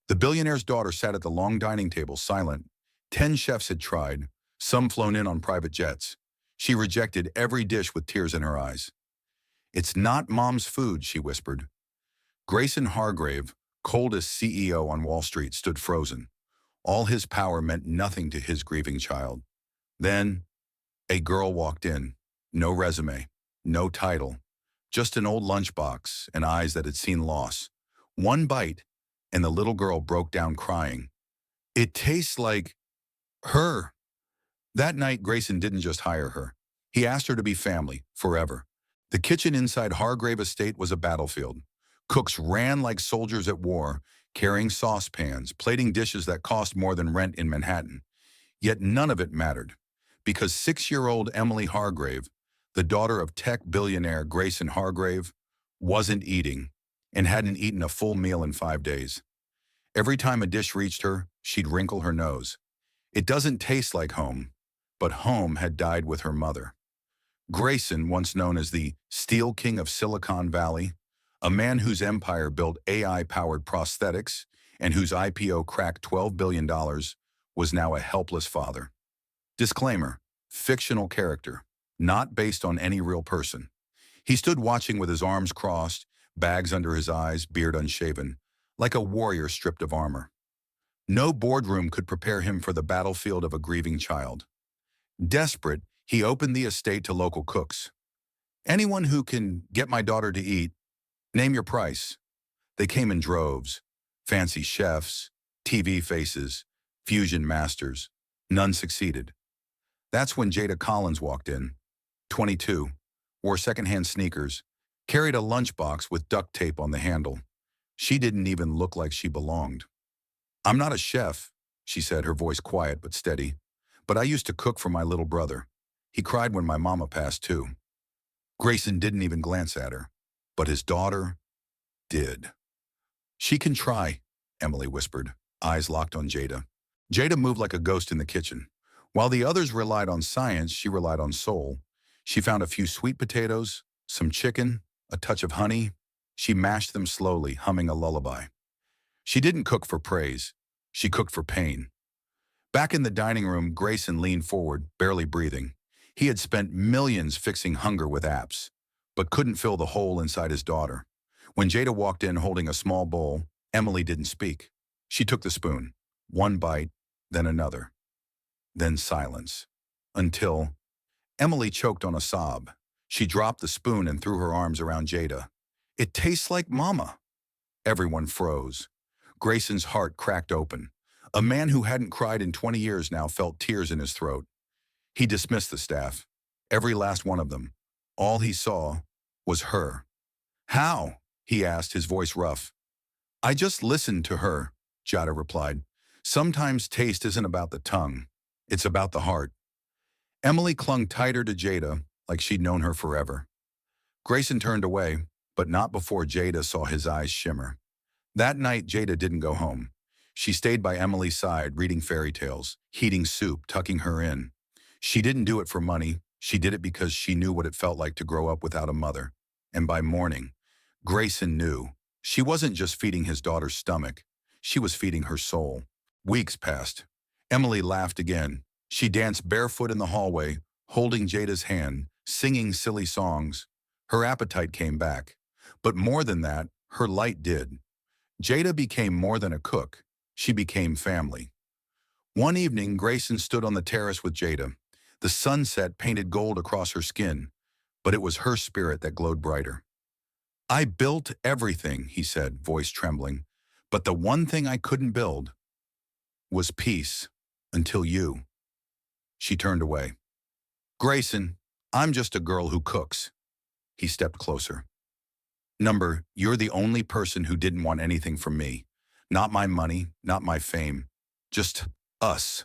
The billionaire's daughter sat at the long dining table, silent. 10 chefs had tried, some flown in on private jets. She rejected every dish with tears in her eyes. "It's not Mom's food," she whispered. Grayson Hargrave, coldest CEO on Wall Street, stood frozen. All his power meant nothing to his grieving child. Then, a girl walked in. No resume, no title, just an old lunchbox and eyes that had seen loss. One bite, and the little girl broke down crying. "It tastes like her." That night, Grayson didn't just hire her. He asked her to be family, forever. The kitchen inside Hargrave Estate was a battlefield. Cooks ran like soldiers at war, carrying saucepans, plating dishes that cost more than rent in Manhattan. Yet none of it mattered, because 6-year-old Emily Hargrave, the daughter of tech billionaire Grayson Hargrave, wasn't eating and hadn't eaten a full meal in 5 days. Every time a dish reached her, she'd wrinkle her nose. It doesn't taste like home, but home had died with her mother. Grayson, once known as the Steel King of Silicon Valley, a man whose empire built AI-powered prosthetics and whose IPO cracked $12 billion, was now a helpless father. Disclaimer: fictional character, not based on any real person. He stood watching with his arms crossed, bags under his eyes, beard unshaven, like a warrior stripped of armor. No boardroom could prepare him for the battlefield of a grieving child. Desperate, he opened the estate to local cooks. "Anyone who can get my daughter to eat, name your price." They came in droves. Fancy chefs, TV faces, fusion masters. None succeeded. That's when Jada Collins walked in. 22, wore secondhand sneakers, carried a lunchbox with duct tape on the handle. She didn't even look like she belonged. "I'm not a chef," she said, her voice quiet but steady, "but I used to cook for my little brother. He cried when my mama passed too." Grayson didn't even glance at her, but his daughter did. "She can try," Emily whispered, eyes locked on Jada. Jada moved like a ghost in the kitchen. While the others relied on science, she relied on soul. She found a few sweet potatoes, some chicken, a touch of honey. She mashed them slowly, humming a lullaby. She didn't cook for praise. She cooked for pain. Back in the dining room, Grayson leaned forward, barely breathing. He had spent millions fixing hunger with apps, but couldn't fill the hole inside his daughter. When Jada walked in holding a small bowl, Emily didn't speak. She took the spoon. One bite, then another. Then silence. Until Emily choked on a sob. She dropped the spoon and threw her arms around Jada. "It tastes like Mama." Everyone froze. Grayson's heart cracked open. A man who hadn't cried in 20 years now felt tears in his throat. He dismissed the staff, every last one of them. All he saw was her. "How?" he asked, his voice rough. "I just listened to her," Jada replied. "Sometimes taste isn't about the tongue. It's about the heart." Emily clung tighter to Jada, like she'd known her forever. Grayson turned away, but not before Jada saw his eyes shimmer. That night, Jada didn't go home. She stayed by Emily's side, reading fairy tales, heating soup, tucking her in. She didn't do it for money. She did it because she knew what it felt like to grow up without a mother. And by morning, Grayson knew. She wasn't just feeding his daughter's stomach. She was feeding her soul. Weeks passed. Emily laughed again. She danced barefoot in the hallway, holding Jada's hand, singing silly songs. Her appetite came back. But more than that, her light did. Jada became more than a cook. She became family. One evening, Grayson stood on the terrace with Jada. The sunset painted gold across her skin, but it was her spirit that glowed brighter. "I built everything," he said, voice trembling, "but the one thing I couldn't build was peace, until you." She turned away. "Grayson, I'm just a girl who cooks." He stepped closer. You're the only person who didn't want anything from me. Not my money, not my fame. Just us."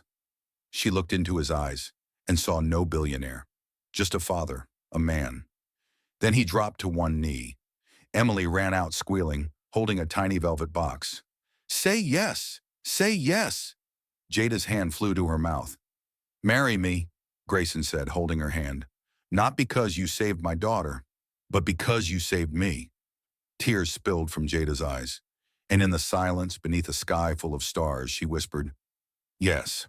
She looked into his eyes and saw no billionaire. Just a father, a man. Then he dropped to one knee. Emily ran out squealing, holding a tiny velvet box. "Say yes! Say yes!" Jada's hand flew to her mouth. "Marry me," Grayson said, holding her hand. "Not because you saved my daughter, but because you saved me." Tears spilled from Jada's eyes. And in the silence, beneath a sky full of stars, she whispered, "Yes,